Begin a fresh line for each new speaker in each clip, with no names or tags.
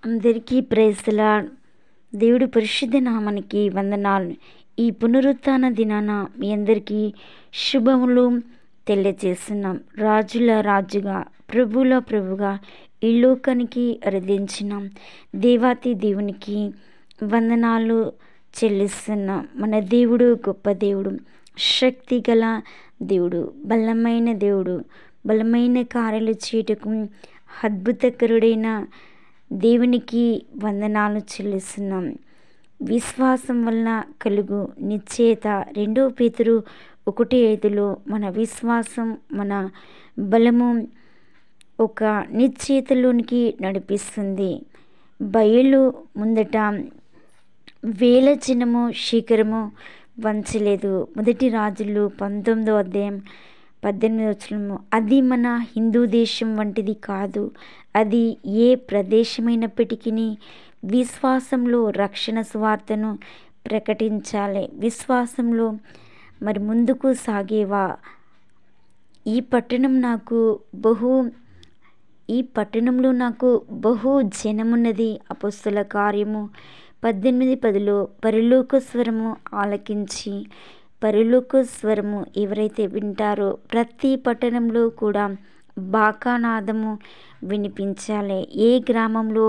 అందరికీ praise the lord. దేవుడి పరిశుద్ధ నామానికి వందనాలు. ఈ పునరుత్థాన దినాన మీ అందరికీ శుభములు తెలియజేస్తున్నాం. రాజుల రాజుగా, ప్రభుల ప్రభుగా ఈ లోకానికి అరుదించిన దేవాతి దేవునికి వందనాలు చెల్లిస్తున్నాం. మన దేవుడు గొప్ప దేవుడు, శక్తి గల దేవుడు, బలమైన దేవుడు, బలమైన కార్యాలు చేయటకు అద్భుతకరుడైన దేవునికి వందనాలు చెల్లిస్తున్నాం. విశ్వాసం వలన కలుగు నిశ్చయత 2 పేతురు 1:5 మన విశ్వాసం, మన బలము ఒక నిశ్చయతలోనికి నడిపిస్తుంది. బయలు ముందట వేల జనము శిఖరము వంచలేదు. 1 రాజులు 19:18 అది మన హిందూ దేశం వంటిది కాదు. అది ఏ ప్రదేశమైనప్పటికీ విశ్వాసంలో రక్షణ సువార్తను ప్రకటించాలి. విశ్వాసంలో మరి ముందుకు సాగేవా. ఈ పట్టణంలో నాకు బహు జనమున్నది. అపొస్తలుల కార్యము 18:10 పరలోక స్వరము ఆలకించి, పరలోక స్వరము ఎవరైతే వింటారో ప్రతి పట్టణంలో కూడా బాకానాదము వినిపించాలి. ఏ గ్రామంలో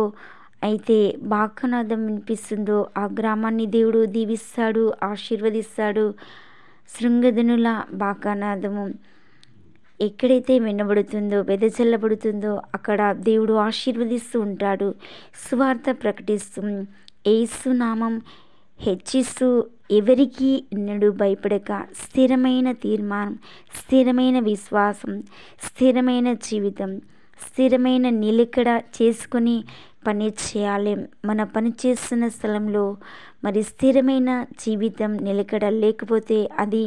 అయితే బాకానాదం వినిపిస్తుందో ఆ గ్రామాన్ని దేవుడు దీవిస్తాడు, ఆశీర్వదిస్తాడు. శృంగధనుల బాకానాదము ఎక్కడైతే వినబడుతుందో, వెదజల్లబడుతుందో అక్కడ దేవుడు ఆశీర్వదిస్తూ ఉంటాడు. సువార్త ప్రకటిస్తూ యేసు నామం హెచ్చిస్తూ ఎవరికి ఎన్నడూ భయపడక స్థిరమైన తీర్మానం, స్థిరమైన విశ్వాసం, స్థిరమైన జీవితం, స్థిరమైన నిలకడ చేసుకొని పని చేయాలి. మన పని చేస్తున్న స్థలంలో మరి స్థిరమైన జీవితం, నిలకడ లేకపోతే అది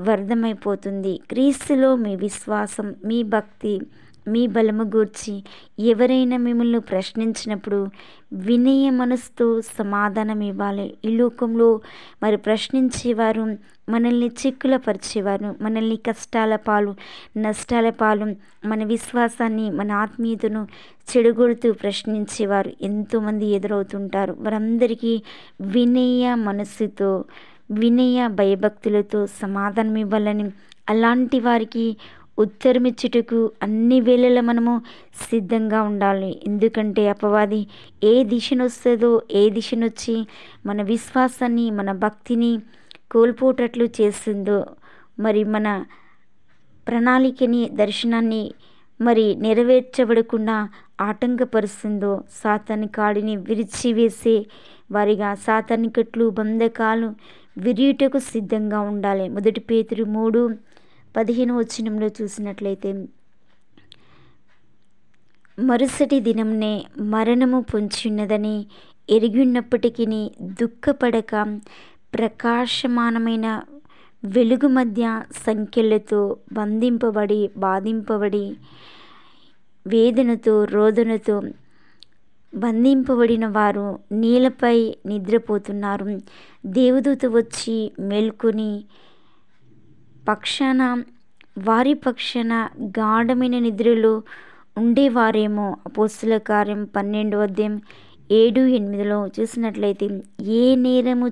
వ్యర్థమైపోతుంది. క్రీస్తులో మీ విశ్వాసం, మీ భక్తి, మీ బలము గూర్చి ఎవరైనా మిమ్మల్ని ప్రశ్నించినప్పుడు వినయ మనసుతో సమాధానం ఇవ్వాలి. ఈ లోకంలో మరి ప్రశ్నించేవారు, మనల్ని చిక్కుల పరిచేవారు, మనల్ని కష్టాల పాలు, నష్టాల పాలు, మన విశ్వాసాన్ని, మన ఆత్మీయతను చెడగొడుతూ ప్రశ్నించేవారు ఎంతోమంది ఎదురవుతుంటారు. వారందరికీ వినయ మనసుతో, వినయ భయభక్తులతో సమాధానం ఇవ్వాలని, అలాంటి వారికి ఉత్తరమిచ్చుటకు అన్ని వేళలా మనము సిద్ధంగా ఉండాలి. ఎందుకంటే అపవాది ఏ దిశనొస్తుందో, ఏ దిశనొచ్చి మన విశ్వాసాన్ని, మన భక్తిని కోల్పోటట్లు చేస్తుందో, మరి మన ప్రణాళికని, దర్శనాన్ని మరి నెరవేర్చబడకుండా ఆటంకపరుస్తుందో సాతాను కాడిని విరిచివేసే వారిగా సాతాను కట్లు, బంధకాలు విరియుటకు సిద్ధంగా ఉండాలి. 1 పేతురు 3:15 చూసినట్లయితే, మరుసటి దినంనే మరణము పొంచియున్నదని ఎరిగినప్పటికీ దుఃఖపడక ప్రకాశమానమైన వెలుగు మధ్య సంకెళ్ళతో బాధింపబడి వేదనతో, రోదనతో బంధింపబడిన వారు నేలపై నిద్రపోతున్నారు. దేవదూత వచ్చి మేల్కొని వారి పక్షాన గాఢమైన నిద్రలో ఉండేవారేమో. అపొస్తలుల కార్యం 12:7-8 చూసినట్లయితే, ఏ నేరము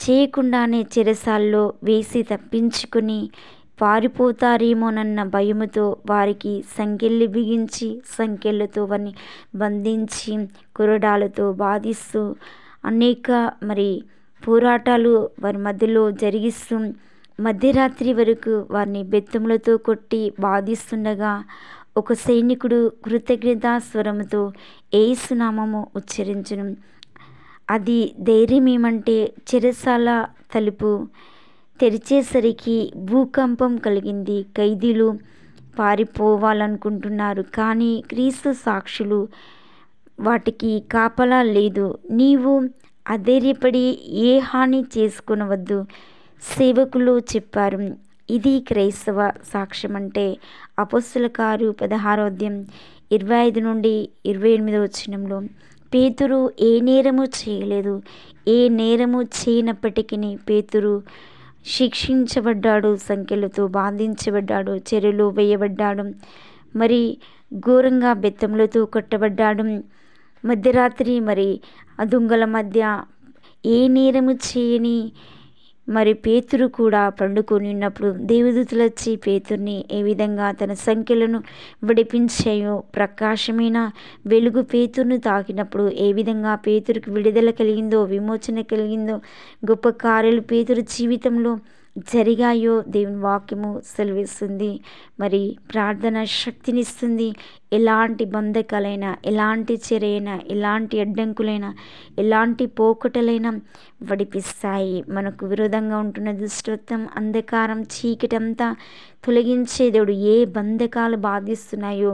చేయకుండానే చెరసాల్లో వేసి తప్పించుకుని పారిపోతారేమోనన్న భయముతో వారికి సంకెళ్ళు బిగించి, సంకెళ్ళతో వారిని బంధించి, కొరడాలతో బాధిస్తూ అనేక మరి పోరాటాలు వారి మధ్యలో జరిగిస్తూ మధ్యరాత్రి వరకు వారిని బెత్తములతో కొట్టి బాధిస్తుండగా ఒక సైనికుడు కృతజ్ఞతా స్వరముతో యేసు నామము ఉచ్చరించును. అది ధైర్యం ఏమంటే, చెరసాల తలుపు తెరిచేసరికి భూకంపం కలిగింది. ఖైదీలు పారిపోవాలనుకుంటున్నారు, కానీ క్రీస్తు సాక్షులు వాటికి కాపలా లేదు. నీవు అధైర్యపడి ఏ హాని చేసుకొనవద్దు సేవకులు చెప్పారు. ఇది క్రైస్తవ సాక్ష్యం అంటే. అపొస్తలుల కార్యం 16:25-28 పేతురు ఏ నేరము చేయలేదు. ఏ నేరము చేయనప్పటికీ పేతురు శిక్షించబడ్డాడు, సంఖ్యలతో బాధించబడ్డాడు, చెరలో వేయబడ్డాడు. మరి ఘోరంగా బెత్తములతో కొట్టబడ్డాడు. మధ్యరాత్రి మరి ఆ దొంగల మధ్య ఏ నేరము చేయని మరి పేతురు కూడా పండుకొని ఉన్నప్పుడు దేవదూతలు వచ్చి పేతుర్ని ఏ విధంగా తన సంఖ్యలను విడిపించాయో, ప్రకాశమైన వెలుగు పేతురును తాకినప్పుడు ఏ విధంగా పేతురుకి విడుదల కలిగిందో, విమోచన కలిగిందో, గొప్ప కార్యాలు పేతురు జీవితంలో జరిగాయో దేవుని వాక్యము సెలవిస్తుంది. మరి ప్రార్థన శక్తినిస్తుంది. ఎలాంటి బంధకాలైనా, ఎలాంటి చెరైనా, ఎలాంటి అడ్డంకులైనా, ఎలాంటి పోకటలైనా వడిపిస్తాయి. మనకు విరోధంగా ఉంటున్న దుష్టత్వం, అంధకారం, చీకటంతా తొలగించే దేవుడు. ఏ బంధకాలు బాధిస్తున్నాయో,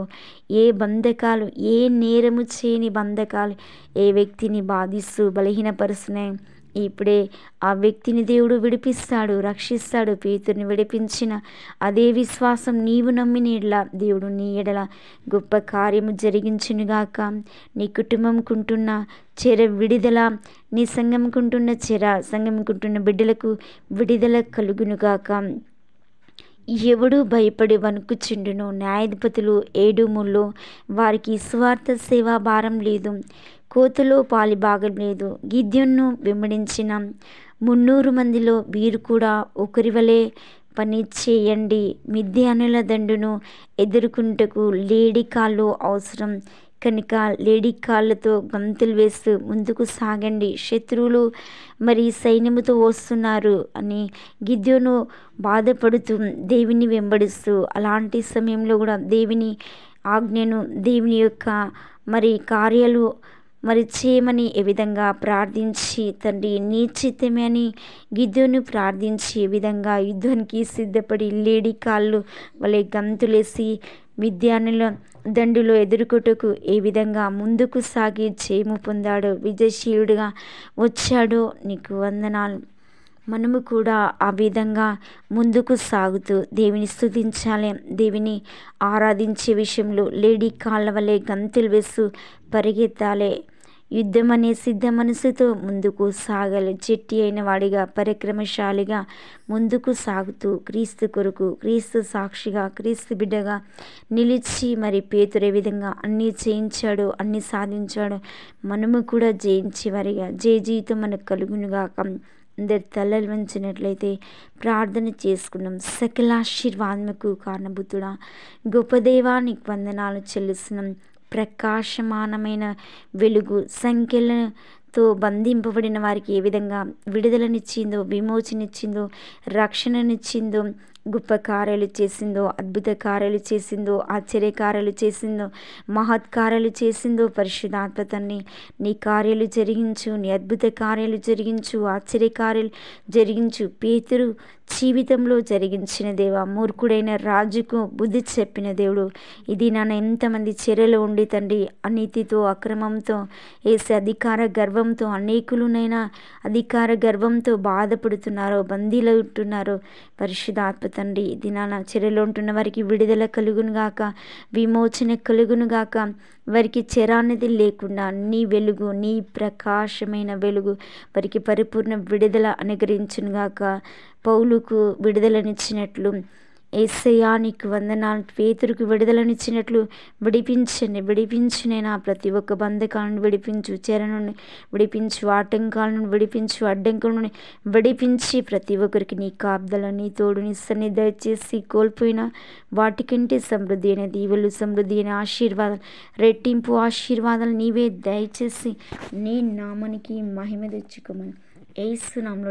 ఏ బంధకాలు, ఏ నేరము చేయని బంధకాలు ఏ వ్యక్తిని బాధిస్తూ బలహీనపరుస్తున్నాయి, ఇప్పుడే ఆ వ్యక్తిని దేవుడు విడిపిస్తాడు, రక్షిస్తాడు. పేతుర్ని విడిపించిన అదే విశ్వాసం నీవు నమ్మిన ఎడల దేవుడు నీ ఎడల గొప్ప కార్యము జరిగించునుగాక. నీ కుటుంబంకుంటున్న చెర విడుదల, నీ సంఘంకుంటున్న చెర, సంఘంకుంటున్న బిడ్డలకు విడుదల కలుగునుగాక. ఎవడు భయపడి వణుకుచుండును. న్యాయాధిపతులు 7:3 వారికి సువార్త సేవా భారం లేదు, కోతలో పాలిభాగం లేదు. గిద్యోనును వెంబడించిన 300 మందిలో వీరు కూడా ఒకరి వలె పని చేయండి. మిద్యానుల దండును ఎదుర్కొంటకు లేడి కాళ్ళు అవసరం కనుక లేడి కాళ్ళతో గంతులు వేస్తూ ముందుకు సాగండి. శత్రువులు మరి సైన్యముతో వస్తున్నారు అని గిద్యోను బాధపడుతూ దేవుని వెంబడిస్తూ, అలాంటి సమయంలో కూడా దేవుని ఆజ్ఞను, దేవుని యొక్క మరి కార్యాలు మరి చేయమని ఏ విధంగా ప్రార్థించి, తండ్రి నీ చిత్తమే అని గిద్యోను ప్రార్థించి ఏ విధంగా యుద్ధానికి సిద్ధపడి లేడి కాళ్ళు వలె గంతులేసి మిద్యానుల దండులో ఎదుర్కొటకు ఏ విధంగా ముందుకు సాగి జయము పొందాడో, విజయశీలుడుగా వచ్చాడో నీకు వందనాలు. మనము కూడా ఆ విధంగా ముందుకు సాగుతూ దేవుని స్తుతించాలి, దేవుని ఆరాధించే విషయంలో లేడి కాళ్ళ వలె గంతులు వేస్తూ పరిగెత్తాలి. యుద్ధం అనే సిద్ధ మనసుతో ముందుకు సాగాలి. చెట్టి అయిన వాడిగా, పరిక్రమశాలిగా ముందుకు సాగుతూ క్రీస్తు కొరకు, క్రీస్తు సాక్షిగా, క్రీస్తు బిడ్డగా నిలిచి మరి పేతురు ఏ విధంగా అన్నీ జయించాడో, అన్నీ సాధించాడో మనము కూడా జయించే వారిగా జయ జీవితం మనకు కలుగునుగాక. అందరి తలలు వంచినట్లయితే ప్రార్థన చేసుకున్నాం. సకల ఆశీర్వాదముకు కారణభూతుడా గొప్ప దేవా నీకు వందనాలు చెల్లిస్తున్నాం. ప్రకాశమానమైన వెలుగు సంఖ్యలతో బంధింపబడిన వారికి ఏ విధంగా విడుదలనిచ్చిందో, విమోచనిచ్చిందో, రక్షణనిచ్చిందో, గొప్ప కార్యాలు చేసిందో, అద్భుత కార్యాలు చేసిందో, ఆశ్చర్య కార్యాలు చేసిందో, మహత్కార్యాలు చేసిందో పరిశుద్ధాత్మ తండ్రి నీ కార్యాలు జరిగించు, నీ అద్భుత కార్యాలు జరిగించు, ఆశ్చర్య కార్యాలు జరిగించు. పేతురు జీవితంలో జరిగించిన దేవా, మూర్ఖుడైన రాజుకు బుద్ధి చెప్పిన దేవుడు, ఇది నాన్న ఎంతమంది చెరలో ఉండి తండ్రి అనీతితో, అక్రమంతో, వేసే అధికార గర్వంతో అనేకులునైనా అధికార గర్వంతో బాధపడుతున్నారో, బందీలు ఉంటున్నారో పరిశుద్ధాత్మ తండ్రి ఇది నాన్న చెరలో ఉంటున్న వారికి విడుదల కలుగునుగాక, విమోచన కలుగునుగాక. వారికి చెర అనేది లేకుండా నీ వెలుగు, నీ ప్రకాశమైన వెలుగు వారికి పరిపూర్ణ విడుదల అనుగ్రహించునుగాక. పౌలుకు విడుదలనిచ్చినట్లు యేసయ్యా నీకు వందనాలు. పేతురుకు విడుదలనిచ్చినట్లు విడిపించినైనా ప్రతి ఒక్క బంధకాలను విడిపించు, చెర నుండి విడిపించు, ఆటంకాల నుండి విడిపించు, అడ్డంకుల నుండి విడిపించి ప్రతి ఒక్కరికి నీ కాపుదల, నీ తోడు, నీ సన్నిధి దయచేసి కోల్పోయిన వాటికంటే సమృద్ధి అయిన దీవెలు, సమృద్ధి అయిన ఆశీర్వాదాలు, రెట్టింపు ఆశీర్వాదాలు నీవే దయచేసి నీ నామానికి మహిమ తెచ్చుకోమని యేసు నామములో